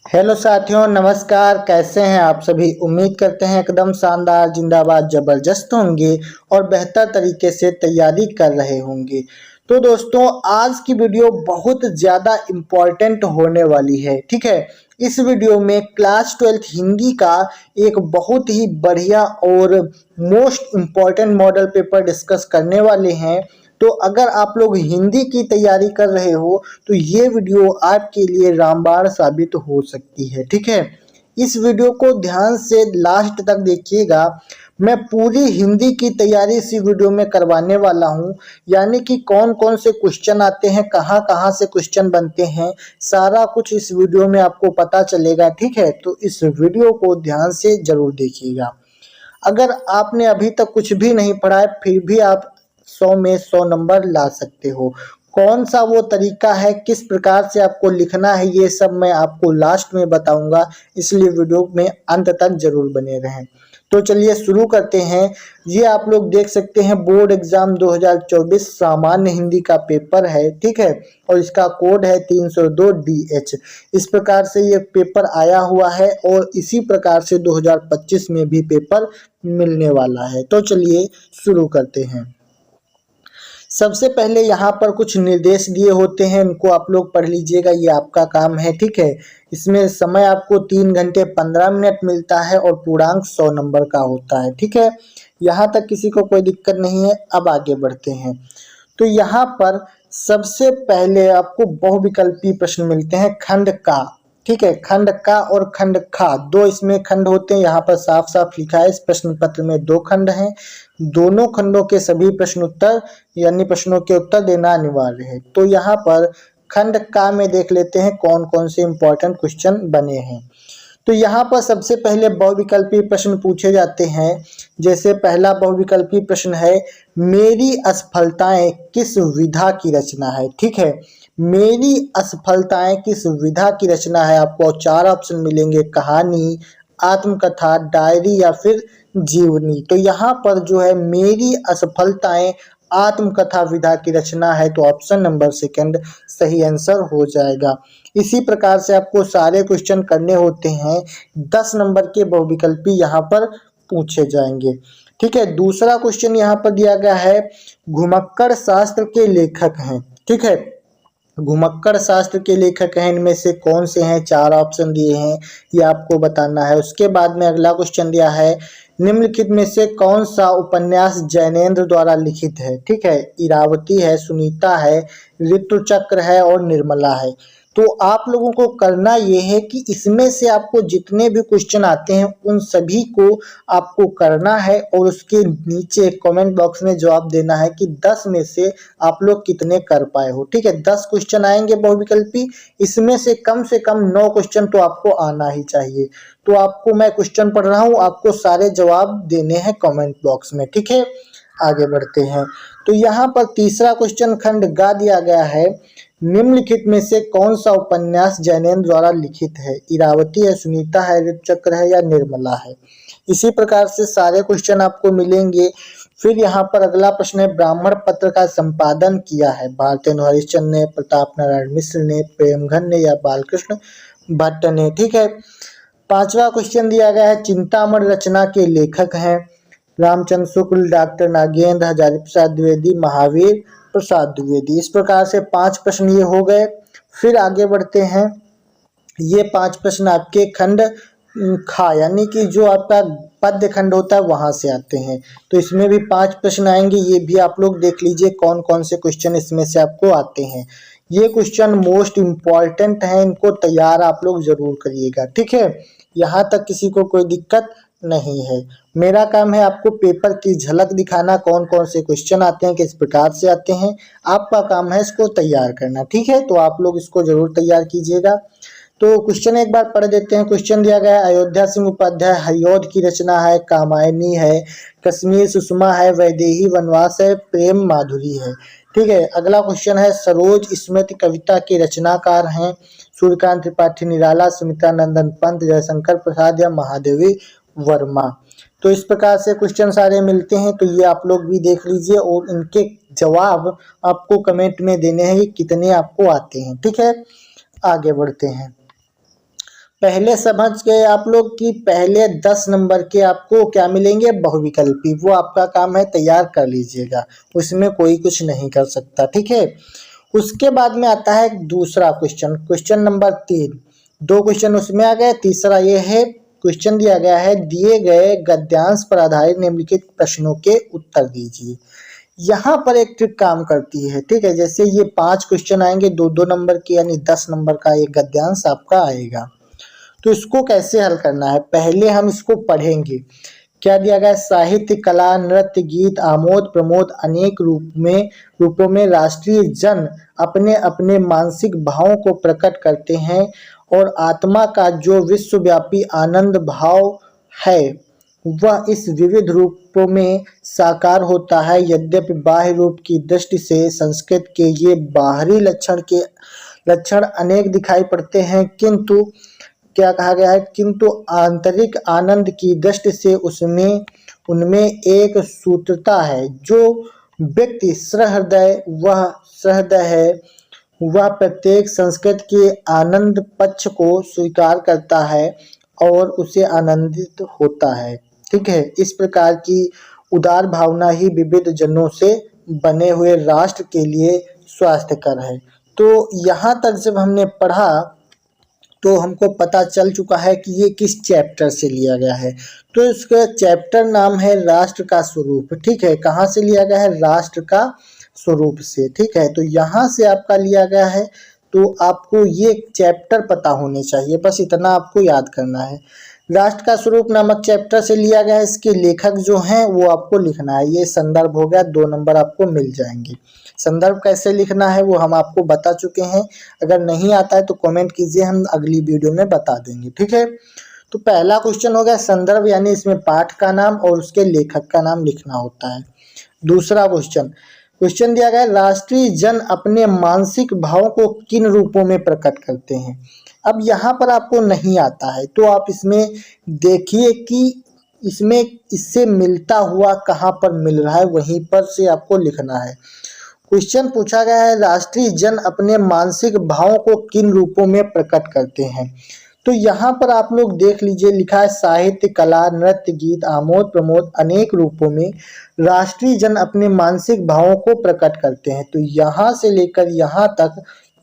Hello साथियों, नमस्कार। कैसे हैं आप सभी? उम्मीद करते हैं एकदम शानदार, जिंदाबाद, जबरदस्त होंगे और बेहतर तरीके से तैयारी कर रहे होंगे। तो दोस्तों, आज की वीडियो बहुत ज़्यादा इम्पोर्टेंट होने वाली है। ठीक है, इस वीडियो में क्लास 12th हिंदी का एक बहुत ही बढ़िया और most important model paper discuss करने वाले हैं। तो अगर आप लोग हिंदी की तैयारी कर रहे हो तो ये वीडियो आपके लिए रामबाण साबित हो सकती है। ठीक है, इस वीडियो को ध्यान से लास्ट तक देखिएगा। मैं पूरी हिंदी की तैयारी इसी वीडियो में करवाने वाला हूँ, यानी कि कौन कौन से क्वेश्चन आते हैं, कहाँ कहाँ से क्वेश्चन बनते हैं, सारा कुछ इस वीडियो में आपको पता चलेगा। ठीक है, तो इस वीडियो को ध्यान से जरूर देखिएगा। अगर आपने अभी तक कुछ भी नहीं पढ़ा है फिर भी आप 100 में 100 नंबर ला सकते हो। कौन सा वो तरीका है, किस प्रकार से आपको लिखना है, ये सब मैं आपको लास्ट में बताऊंगा, इसलिए वीडियो में अंत तक जरूर बने रहें। तो चलिए शुरू करते हैं। ये आप लोग देख सकते हैं बोर्ड एग्जाम 2024 सामान्य हिंदी का पेपर है। ठीक है, और इसका कोड है 302DH। इस प्रकार से ये पेपर आया हुआ है और इसी प्रकार से 2025 में भी पेपर मिलने वाला है। तो चलिए शुरू करते हैं। सबसे पहले यहाँ पर कुछ निर्देश दिए होते हैं, इनको आप लोग पढ़ लीजिएगा, ये आपका काम है। ठीक है, इसमें समय आपको 3 घंटे 15 मिनट मिलता है और पूर्णांक 100 नंबर का होता है। ठीक है, यहाँ तक किसी को कोई दिक्कत नहीं है। अब आगे बढ़ते हैं। तो यहाँ पर सबसे पहले आपको बहुविकल्पी प्रश्न मिलते हैं खंड का। ठीक है, खंड का और खंड खा, दो इसमें खंड होते हैं। यहाँ पर साफ साफ लिखा है इस प्रश्न पत्र में 2 खंड हैं। दोनों खंडों के सभी प्रश्न उत्तर यानी प्रश्नों के उत्तर देना अनिवार्य है। तो यहाँ पर खंड का में देख लेते हैं कौन कौन से इंपॉर्टेंट क्वेश्चन बने हैं। तो यहाँ पर सबसे पहले बहुविकल्पी प्रश्न पूछे जाते हैं। जैसे पहला बहुविकल्पी प्रश्न है, मेरी असफलताएं किस विधा की रचना है। ठीक है, मेरी असफलताएं किस विधा की रचना है। आपको 4 ऑप्शन मिलेंगे, कहानी, आत्मकथा, डायरी या फिर जीवनी। तो यहाँ पर जो है मेरी असफलताएं आत्मकथा विधा की रचना है, तो ऑप्शन नंबर 2 सही आंसर हो जाएगा। इसी प्रकार से आपको सारे क्वेश्चन करने होते हैं। 10 नंबर के बहुविकल्पी यहाँ पर पूछे जाएंगे। ठीक है, दूसरा क्वेश्चन यहाँ पर दिया गया है, घुमक्कड़ शास्त्र के लेखक हैं। ठीक है, घुमक्कड़ शास्त्र के लेखक हैं, इनमें से कौन से हैं। 4 ऑप्शन दिए हैं, ये आपको बताना है। उसके बाद में अगला क्वेश्चन दिया है, निम्नलिखित में से कौन सा उपन्यास जैनेन्द्र द्वारा लिखित है। ठीक है, इरावती है, सुनीता है, ऋतुचक्र है और निर्मला है। तो आप लोगों को करना ये है कि इसमें से आपको जितने भी क्वेश्चन आते हैं उन सभी को आपको करना है और उसके नीचे कमेंट बॉक्स में जवाब देना है कि 10 में से आप लोग कितने कर पाए हो। ठीक है, 10 क्वेश्चन आएंगे बहुविकल्पी, इसमें से कम 9 क्वेश्चन तो आपको आना ही चाहिए। तो आपको मैं क्वेश्चन पढ़ रहा हूँ, आपको सारे जवाब देने हैं कमेंट बॉक्स में। ठीक है, आगे बढ़ते हैं। तो यहाँ पर तीसरा क्वेश्चन खंड गा दिया गया है, निम्नलिखित में से कौन सा उपन्यास जैनेन्द्र द्वारा लिखित है। इरावती है, सुनीता है, ऋतुचक्र है या निर्मला है। इसी प्रकार से सारे क्वेश्चन आपको मिलेंगे। फिर यहाँ पर अगला प्रश्न है, ब्राह्मण पत्र का संपादन किया है भारतेंदु हरिश्चंद्र ने, प्रताप नारायण मिश्र ने, प्रेमघन ने या बालकृष्ण भट्ट ने। ठीक है, 5वां क्वेश्चन दिया गया है, चिंतामण रचना के लेखक हैं रामचंद्र शुक्ल, डॉक्टर नागेंद्र, हजारी प्रसाद द्विवेदी, महावीर प्रसाद द्विवेदी। इस प्रकार से 5 प्रश्न ये हो गए। फिर आगे बढ़ते हैं। ये 5 प्रश्न आपके खंड खा यानी कि जो आपका पद्य खंड होता है वहां से आते हैं। तो इसमें भी 5 प्रश्न आएंगे, ये भी आप लोग देख लीजिए कौन कौन से क्वेश्चन इसमें से आपको आते हैं। ये क्वेश्चन मोस्ट इम्पॉर्टेंट है, इनको तैयार आप लोग जरूर करिएगा। ठीक है, यहाँ तक किसी को कोई दिक्कत नहीं है। मेरा काम है आपको पेपर की झलक दिखाना, कौन कौन से क्वेश्चन आते हैं, किस प्रकार से आते हैं। आपका काम है इसको तैयार करना। ठीक है, तो आप लोग इसको जरूर तैयार कीजिएगा। तो क्वेश्चन एक बार पढ़ देते हैं। क्वेश्चन दिया गया है, अयोध्या सिंह उपाध्याय हरिऔध की रचना है, कामायनी है, कश्मीर सुषमा है, वैदेही वनवास है, प्रेम माधुरी है। ठीक है, अगला क्वेश्चन है, सरोज स्मृति कविता के रचनाकार हैं सूर्यकांत त्रिपाठी निराला, सुमित्रा नंदन पंत, जयशंकर प्रसाद या महादेवी वर्मा। तो इस प्रकार से क्वेश्चन सारे मिलते हैं, तो ये आप लोग भी देख लीजिए और इनके जवाब आपको कमेंट में देने हैं कि कितने आपको आते हैं। ठीक है, आगे बढ़ते हैं। पहले समझ गए आप लोग कि पहले 10 नंबर के आपको क्या मिलेंगे, बहुविकल्पी। वो आपका काम है, तैयार कर लीजिएगा, उसमें कोई कुछ नहीं कर सकता, ठीक है। उसके बाद में आता है दूसरा क्वेश्चन, क्वेश्चन नंबर 3। दो क्वेश्चन उसमें आ गए, तीसरा ये है, क्वेश्चन दिया गया है दिए गए गद्यांश पर आधारित निम्नलिखित प्रश्नों के उत्तर दीजिए। यहाँ पर एक ट्रिक काम करती है, ठीक है। जैसे ये 5 क्वेश्चन आएंगे 2-2 नंबर के, यानी 10 नंबर का एक गद्यांश आपका आएगा। तो इसको कैसे हल करना है, पहले हम इसको पढ़ेंगे। क्या दिया गया है, साहित्य, कला, नृत्य, गीत, आमोद प्रमोद अनेक रूपों में राष्ट्रीय जन अपने अपने मानसिक भावों को प्रकट करते हैं और आत्मा का जो विश्वव्यापी आनंद भाव है वह इस विविध रूपों में साकार होता है। यद्यपि बाह्य रूप की दृष्टि से संस्कृत के ये बाहरी लक्षण अनेक दिखाई पड़ते हैं, किंतु क्या कहा गया है, किंतु आंतरिक आनंद की दृष्टि से उनमें एक सूत्रता है। जो व्यक्ति सहृदय है वह प्रत्येक संस्कृत के आनंद पक्ष को स्वीकार करता है और उसे आनंदित होता है, ठीक है। इस प्रकार की उदार भावना ही विविध जनों से बने हुए राष्ट्र के लिए स्वास्थ्यकर है। तो यहाँ तक जब हमने पढ़ा तो हमको पता चल चुका है कि ये किस चैप्टर से लिया गया है। तो इसका चैप्टर नाम है राष्ट्र का स्वरूप, ठीक है। कहाँ से लिया गया है, राष्ट्र का स्वरूप से, ठीक है। तो यहाँ से आपका लिया गया है, तो आपको ये चैप्टर पता होने चाहिए, बस इतना आपको याद करना है। राष्ट्र का स्वरूप नामक चैप्टर से लिया गया है। इसके लेखक जो हैं वो आपको लिखना है। ये संदर्भ हो गया, 2 नंबर आपको मिल जाएंगे। संदर्भ कैसे लिखना है वो हम आपको बता चुके हैं, अगर नहीं आता है तो कमेंट कीजिए, हम अगली वीडियो में बता देंगे, ठीक है। तो पहला क्वेश्चन हो गया संदर्भ, यानी इसमें पाठ का नाम और उसके लेखक का नाम लिखना होता है। दूसरा क्वेश्चन दिया गया है, राष्ट्रीय जन अपने मानसिक भावों को किन रूपों में प्रकट करते हैं। अब यहाँ पर आपको नहीं आता है तो आप इसमें देखिए कि इसमें इससे मिलता हुआ कहाँ पर मिल रहा है, वहीं पर से आपको लिखना है। क्वेश्चन पूछा गया है, राष्ट्रीय जन अपने मानसिक भावों को किन रूपों में प्रकट करते हैं। तो यहाँ पर आप लोग देख लीजिए, लिखा है साहित्य, कला, नृत्य, गीत, आमोद प्रमोद अनेक रूपों में राष्ट्रीय जन अपने मानसिक भावों को प्रकट करते हैं। तो यहाँ से लेकर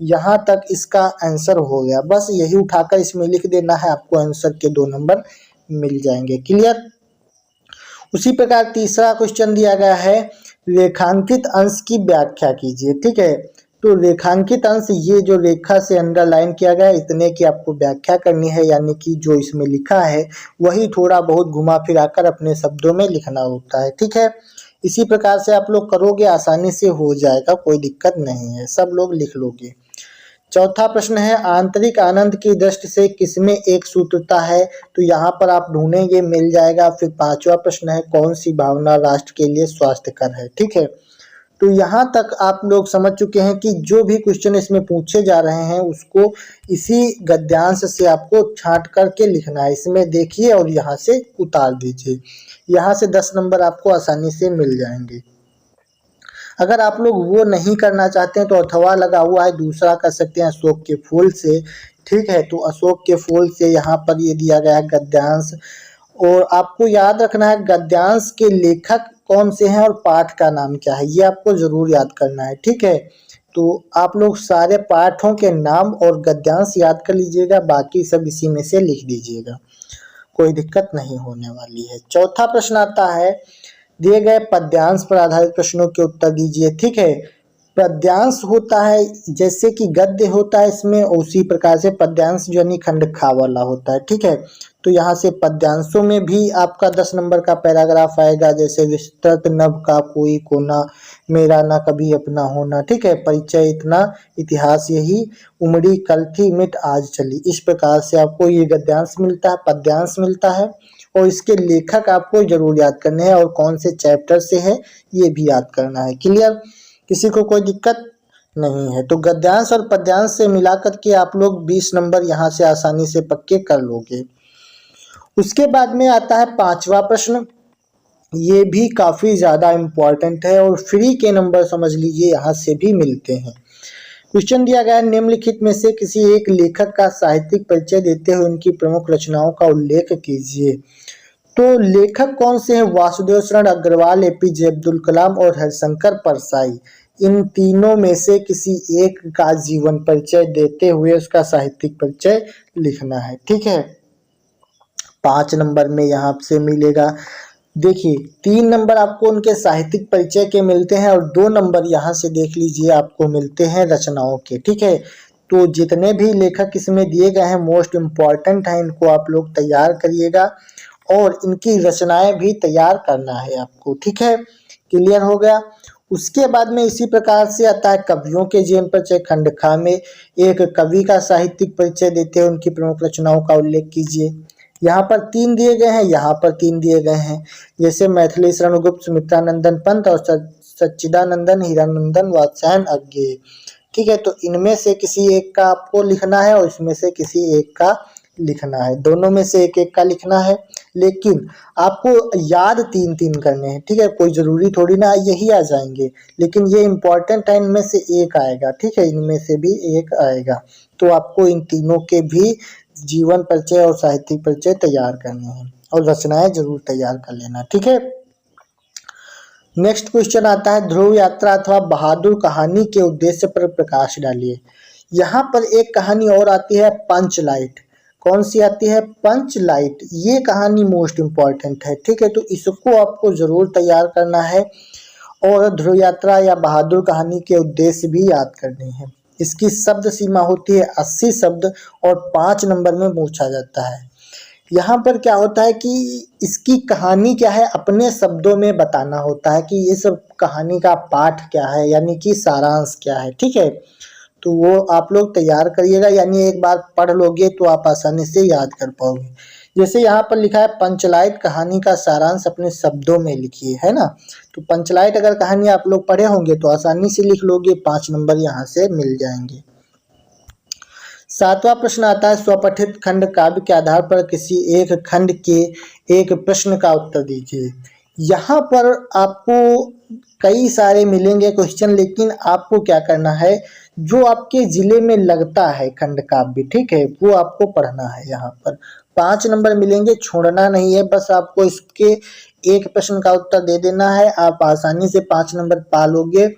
यहाँ तक इसका आंसर हो गया, बस यही उठाकर इसमें लिख देना है, आपको आंसर के 2 नंबर मिल जाएंगे, क्लियर। उसी प्रकार तीसरा क्वेश्चन दिया गया है, रेखांकित अंश की व्याख्या कीजिए, ठीक है। तो रेखांकित अंश, ये जो रेखा से अंडरलाइन किया गया है, इतने की आपको व्याख्या करनी है, यानी कि जो इसमें लिखा है वही थोड़ा बहुत घुमा फिराकर अपने शब्दों में लिखना होता है, ठीक है। इसी प्रकार से आप लोग करोगे, आसानी से हो जाएगा, कोई दिक्कत नहीं है, सब लोग लिख लोगे। चौथा प्रश्न है, आंतरिक आनंद की दृष्टि से किसमें एक सूत्रता है। तो यहाँ पर आप ढूंढेंगे, मिल जाएगा। फिर 5वां प्रश्न है, कौन सी भावना राष्ट्र के लिए स्वास्थ्यकर है, ठीक है। तो यहाँ तक आप लोग समझ चुके हैं कि जो भी क्वेश्चन इसमें पूछे जा रहे हैं उसको इसी गद्यांश से आपको छांट करके लिखना है। इसमें देखिए और यहाँ से उतार दीजिए, यहाँ से 10 नंबर आपको आसानी से मिल जाएंगे। अगर आप लोग वो नहीं करना चाहते हैं तो अथवा लगा हुआ है, दूसरा कर सकते हैं अशोक के फूल से, ठीक है। तो अशोक के फूल से यहाँ पर ये दिया गया है गद्यांश, और आपको याद रखना है गद्यांश के लेखक कौन से हैं और पाठ का नाम क्या है, ये आपको जरूर याद करना है, ठीक है। तो आप लोग सारे पाठों के नाम और गद्यांश याद कर लीजिएगा, बाकी सब इसी में से लिख दीजिएगा, कोई दिक्कत नहीं होने वाली है। चौथा प्रश्न आता है, दिए गए पद्यांश पर आधारित प्रश्नों के उत्तर दीजिए, ठीक है। पद्यांश होता है जैसे कि गद्य होता है इसमें, उसी प्रकार से पद्यांश जो यानी खंड खा वाला होता है, ठीक है। तो यहाँ से पद्यांशों में भी आपका 10 नंबर का पैराग्राफ आएगा, जैसे विस्तृत नभ का कोई कोना, मेरा ना कभी अपना होना, ठीक है। परिचय इतना, इतिहास यही, उमड़ी कल थी मिट आज चली। इस प्रकार से आपको ये गद्यांश मिलता है, पद्यांश मिलता है, और इसके लेखक आपको जरूर याद करने हैं और कौन से चैप्टर से है ये भी याद करना है, क्लियर। किसी को कोई दिक्कत नहीं है। तो गद्यांश और पद्यांश से मिलाकर के आप लोग 20 नंबर यहाँ से आसानी से पक्के कर लोगे। उसके बाद में आता है 5वां प्रश्न, ये भी काफी ज्यादा इम्पोर्टेंट है और फ्री के नंबर समझ लीजिए यहाँ से भी मिलते हैं। क्वेश्चन दिया गया है, निम्नलिखित में से किसी एक लेखक का साहित्यिक परिचय देते हुए उनकी प्रमुख रचनाओं का उल्लेख कीजिए। तो लेखक कौन से हैं? वासुदेव शरण अग्रवाल, एपीजे अब्दुल कलाम और हरिशंकर परसाई। इन तीनों में से किसी एक का जीवन परिचय देते हुए उसका साहित्यिक परिचय लिखना है। ठीक है, 5 नंबर में यहाँ से मिलेगा। देखिए 3 नंबर आपको उनके साहित्यिक परिचय के मिलते हैं और 2 नंबर यहाँ से देख लीजिए आपको मिलते हैं रचनाओं के। ठीक है, तो जितने भी लेखक इसमें दिए गए हैं मोस्ट इम्पॉर्टेंट हैं, इनको आप लोग तैयार करिएगा और इनकी रचनाएं भी तैयार करना है आपको। ठीक है, क्लियर हो गया। उसके बाद में इसी प्रकार से आता है कवियों के जीवन परिचय। खंड खा में एक कवि का साहित्यिक परिचय देते हुए उनकी प्रमुख रचनाओं का उल्लेख कीजिए। यहाँ पर 3 दिए गए हैं, यहाँ पर 3 दिए गए हैं, जैसे मैथिली शरण गुप्त, सुमित्रानंदन पंत और सच्चिदानंदन हीरानंदन वात्स्यायन अज्ञेय। ठीक है, तो इनमें से किसी एक का आपको लिखना है और इसमें से किसी एक का लिखना है। दोनों में से एक एक का लिखना है, लेकिन आपको याद 3-3 करने हैं। ठीक है, कोई जरूरी थोड़ी ना यही आ जाएंगे, लेकिन ये इंपॉर्टेंट है, इनमें से एक आएगा। ठीक है, इनमें से भी एक आएगा, तो आपको इन तीनों के भी जीवन परिचय और साहित्यिक परिचय तैयार करने हैं और रचनाएं जरूर तैयार कर लेना। ठीक है, नेक्स्ट क्वेश्चन आता है, ध्रुव यात्रा अथवा बहादुर कहानी के उद्देश्य पर प्रकाश डालिए। यहाँ पर एक कहानी और आती है पंचलाइट। कौन सी आती है? पंचलाइट। ये कहानी मोस्ट इम्पॉर्टेंट है। ठीक है, तो इसको आपको जरूर तैयार करना है और ध्रुव यात्रा या बहादुर कहानी के उद्देश्य भी याद करने हैं। इसकी शब्द सीमा होती है 80 शब्द और 5 नंबर में पूछा जाता है। यहाँ पर क्या होता है कि इसकी कहानी क्या है अपने शब्दों में बताना होता है कि इस कहानी का पाठ क्या है, यानी कि सारांश क्या है। ठीक है, तो वो आप लोग तैयार करिएगा, यानी एक बार पढ़ लोगे तो आप आसानी से याद कर पाओगे। जैसे यहाँ पर लिखा है पंचलाइट कहानी का सारांश अपने शब्दों में लिखिए, है ना। तो पंचलाइट अगर कहानी आप लोग पढ़े होंगे तो आसानी से लिख लोगे, 5 नंबर यहाँ से मिल जाएंगे। 7वां प्रश्न आता है, स्वपठित खंड काव्य के आधार पर किसी एक खंड के एक प्रश्न का उत्तर दीजिए। यहाँ पर आपको कई सारे मिलेंगे क्वेश्चन, लेकिन आपको क्या करना है, जो आपके जिले में लगता है खंड काव्य, ठीक है, वो आपको पढ़ना है। यहाँ पर 5 नंबर मिलेंगे, छोड़ना नहीं है, बस आपको इसके एक प्रश्न का उत्तर दे देना है, आप आसानी से 5 नंबर पा लोगे।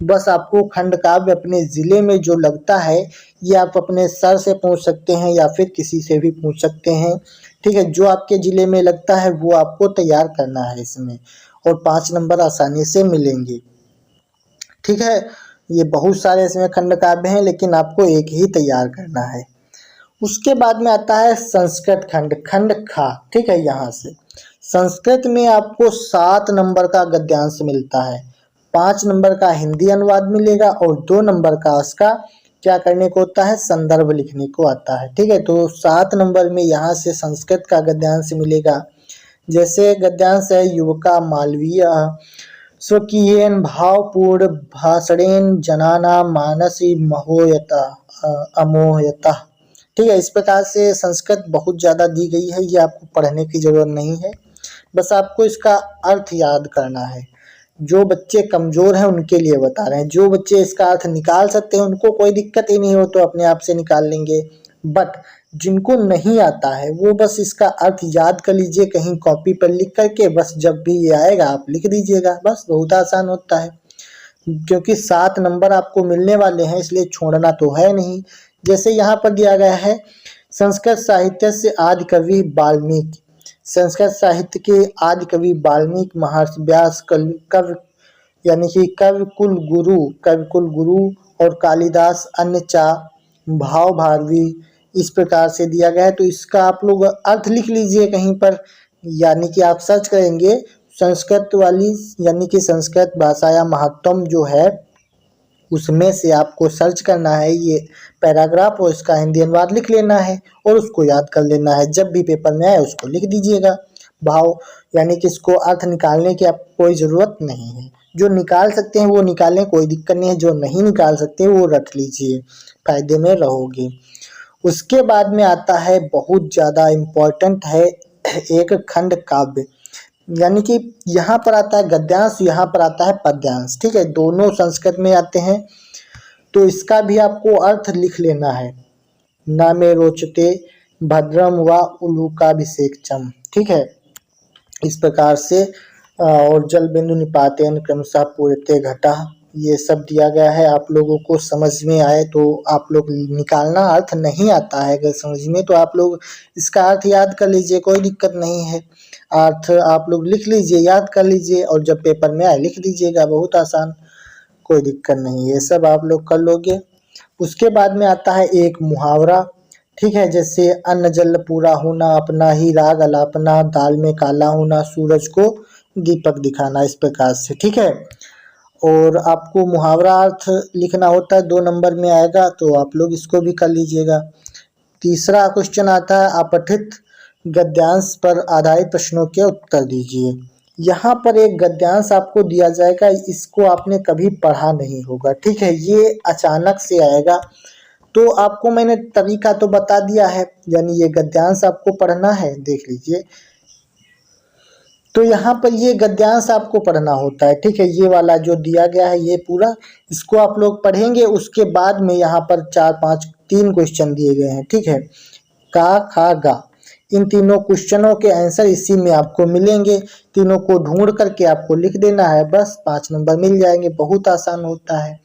बस आपको खंड काव्य अपने जिले में जो लगता है ये आप अपने सर से पूछ सकते हैं या फिर किसी से भी पूछ सकते हैं। ठीक है, जो आपके जिले में लगता है वो आपको तैयार करना है इसमें, और 5 नंबर आसानी से मिलेंगे। ठीक है, ये बहुत सारे इसमें खंड काव्य हैं, लेकिन आपको एक ही तैयार करना है। उसके बाद में आता है संस्कृत खंड, खंड खा। ठीक है, यहाँ से संस्कृत में आपको 7 नंबर का गद्यांश मिलता है, 5 नंबर का हिंदी अनुवाद मिलेगा और 2 नंबर का उसका क्या करने को होता है, संदर्भ लिखने को आता है। ठीक है, तो 7 नंबर में यहाँ से संस्कृत का गद्यांश मिलेगा। जैसे गद्यांश है, युवका मालवीय स्वकीयेन भावपूर्ण भाषणेन जनाना मानसी मोहयता अमोहयता। ठीक है, इस प्रकार से संस्कृत बहुत ज़्यादा दी गई है, ये आपको पढ़ने की जरूरत नहीं है, बस आपको इसका अर्थ याद करना है। जो बच्चे कमज़ोर हैं उनके लिए बता रहे हैं, जो बच्चे इसका अर्थ निकाल सकते हैं उनको कोई दिक्कत ही नहीं हो तो अपने आप से निकाल लेंगे, बट जिनको नहीं आता है वो बस इसका अर्थ याद कर लीजिए कहीं कॉपी पर लिख करके, बस जब भी ये आएगा आप लिख दीजिएगा, बस बहुत आसान होता है। क्योंकि 7 नंबर आपको मिलने वाले हैं इसलिए छोड़ना तो है नहीं। जैसे यहाँ पर दिया गया है, संस्कृत साहित्य से आदि कवि वाल्मीकि। संस्कृत साहित्य के आदि कवि वाल्मीकि महर्षि व्यास कवि यानी कि कवि कुल गुरु और कालिदास अन्य चा भाव भारवी, इस प्रकार से दिया गया है। तो इसका आप लोग अर्थ लिख लीजिए कहीं पर, यानी कि आप सर्च करेंगे संस्कृत वाली यानी कि संस्कृत भाषा या महत्तम जो है उसमें से आपको सर्च करना है ये पैराग्राफ और इसका हिंदी अनुवाद लिख लेना है और उसको याद कर लेना है। जब भी पेपर में आए उसको लिख दीजिएगा। भाव यानी कि इसको अर्थ निकालने की आपको कोई ज़रूरत नहीं है, जो निकाल सकते हैं वो निकालें, कोई दिक्कत नहीं है, जो नहीं निकाल सकते वो रख लीजिए, फायदे में रहोगे। उसके बाद में आता है बहुत ज़्यादा इम्पोर्टेंट है एक खंड काव्य, यानी कि यहाँ पर आता है गद्यांश, यहाँ पर आता है पद्यांश। ठीक है, दोनों संस्कृत में आते हैं। तो इसका भी आपको अर्थ लिख लेना है, न मे रोचते भद्रम व उलूकाभिषेकचम। ठीक है, इस प्रकार से और जल बिंदु निपातेन क्रमशः पूरते घटा, ये सब दिया गया है। आप लोगों को समझ में आए तो आप लोग निकालना, अर्थ नहीं आता है अगर समझ में तो आप लोग इसका अर्थ याद कर लीजिए, कोई दिक्कत नहीं है। अर्थ आप लोग लिख लीजिए, याद कर लीजिए और जब पेपर में आए लिख दीजिएगा, बहुत आसान, कोई दिक्कत नहीं, ये सब आप लोग कर लोगे। उसके बाद में आता है एक मुहावरा। ठीक है, जैसे अन्न जल पूरा होना, अपना ही राग अलापना, दाल में काला होना, सूरज को दीपक दिखाना, इस प्रकार से। ठीक है, और आपको मुहावरा अर्थ लिखना होता है, 2 नंबर में आएगा, तो आप लोग इसको भी कर लीजिएगा। तीसरा क्वेश्चन आता है अपठित गद्यांश पर आधारित प्रश्नों के उत्तर दीजिए। यहाँ पर एक गद्यांश आपको दिया जाएगा, इसको आपने कभी पढ़ा नहीं होगा। ठीक है, ये अचानक से आएगा, तो आपको मैंने तरीका तो बता दिया है, यानी ये गद्यांश आपको पढ़ना है, देख लीजिए। तो यहाँ पर ये गद्यांश आपको पढ़ना होता है। ठीक है, ये वाला जो दिया गया है ये पूरा, इसको आप लोग पढ़ेंगे। उसके बाद में यहाँ पर 3 क्वेश्चन दिए गए हैं। ठीक है, का, खा, गा, इन तीनों क्वेश्चनों के आंसर इसी में आपको मिलेंगे। तीनों को ढूंढ करके आपको लिख देना है, बस 5 नंबर मिल जाएंगे, बहुत आसान होता है।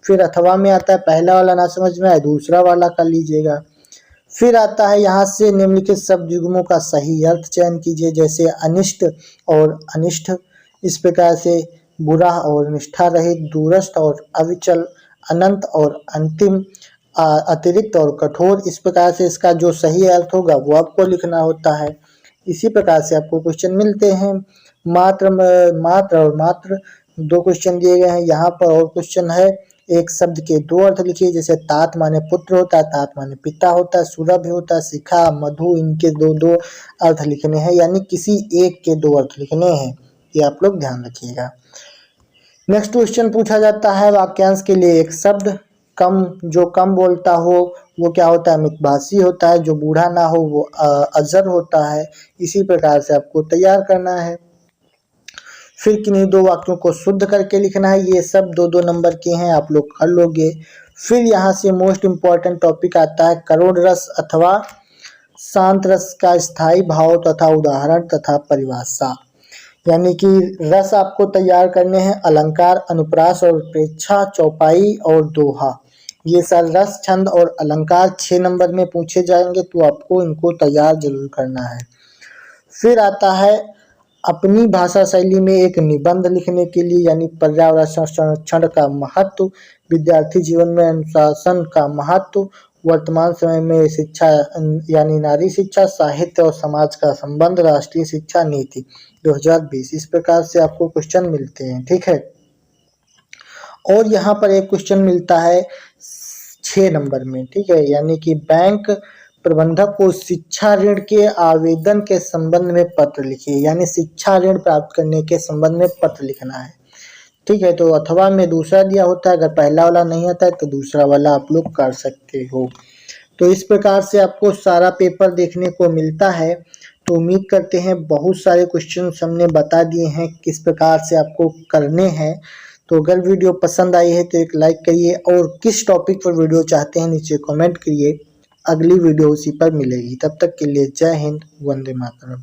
फिर अथवा में आता है, पहला वाला ना समझ में आए दूसरा वाला कर लीजिएगा। फिर आता है यहाँ से निम्नलिखित शब्द युग्मों का सही अर्थ चयन कीजिए, जैसे अनिष्ट और अनिष्ट, इस प्रकार से बुरा और निष्ठा रहित, दूरस्थ और अविचल, अनंत और अंतिम, अतिरिक्त और कठोर, इस प्रकार से इसका जो सही अर्थ होगा वो आपको लिखना होता है। इसी प्रकार से आपको क्वेश्चन मिलते हैं। मात्र और मात्र 2 क्वेश्चन दिए गए हैं यहाँ पर। और क्वेश्चन है, एक शब्द के 2 अर्थ लिखिए, जैसे तात माने पुत्र होता है, तात माने पिता होता है, सुरभि होता है, शिखा, मधु, इनके 2 अर्थ लिखने हैं, यानी किसी एक के 2 अर्थ लिखने हैं, ये आप लोग ध्यान रखिएगा। नेक्स्ट क्वेश्चन पूछा जाता है, वाक्यांश के लिए एक शब्द। कम, जो कम बोलता हो वो क्या होता है, मितभाषी होता है, जो बूढ़ा ना हो वो अजर होता है। इसी प्रकार से आपको तैयार करना है। फिर किन्हीं 2 वाक्यों को शुद्ध करके लिखना है, ये सब 2-2 नंबर के हैं, आप लोग कर लोगे। फिर यहाँ से मोस्ट इम्पॉर्टेंट टॉपिक आता है करुण रस अथवा शांत रस का स्थायी भाव तथा उदाहरण तथा परिभाषा, यानी कि रस आपको तैयार करने हैं, अलंकार, अनुप्रास और प्रेक्षा, चौपाई और दोहा, ये सब रस, छंद और अलंकार 6 नंबर में पूछे जाएंगे, तो आपको इनको तैयार जरूर करना है। फिर आता है अपनी भाषा शैली में एक निबंध लिखने के लिए, यानी पर्यावरण संरक्षण का महत्व, विद्यार्थी जीवन में अनुशासन का महत्व, वर्तमान समय में शिक्षा यानी नारी शिक्षा, साहित्य और समाज का संबंध, राष्ट्रीय शिक्षा नीति 2020, इस प्रकार से आपको क्वेश्चन मिलते हैं। ठीक है, और यहाँ पर एक क्वेश्चन मिलता है 6 नंबर में। ठीक है, यानी कि बैंक प्रबंधक को शिक्षा ऋण के आवेदन के संबंध में पत्र लिखिए, यानी शिक्षा ऋण प्राप्त करने के संबंध में पत्र लिखना है। ठीक है, तो अथवा में दूसरा दिया होता है, अगर पहला वाला नहीं आता है तो दूसरा वाला आप लोग कर सकते हो। तो इस प्रकार से आपको सारा पेपर देखने को मिलता है। तो उम्मीद करते हैं बहुत सारे क्वेश्चन हमने बता दिए हैं किस प्रकार से आपको करने हैं। तो अगर वीडियो पसंद आई है तो एक लाइक करिए, और किस टॉपिक पर वीडियो चाहते हैं नीचे कमेंट करिए, अगली वीडियो उसी पर मिलेगी। तब तक के लिए जय हिंद, वंदे मातरम।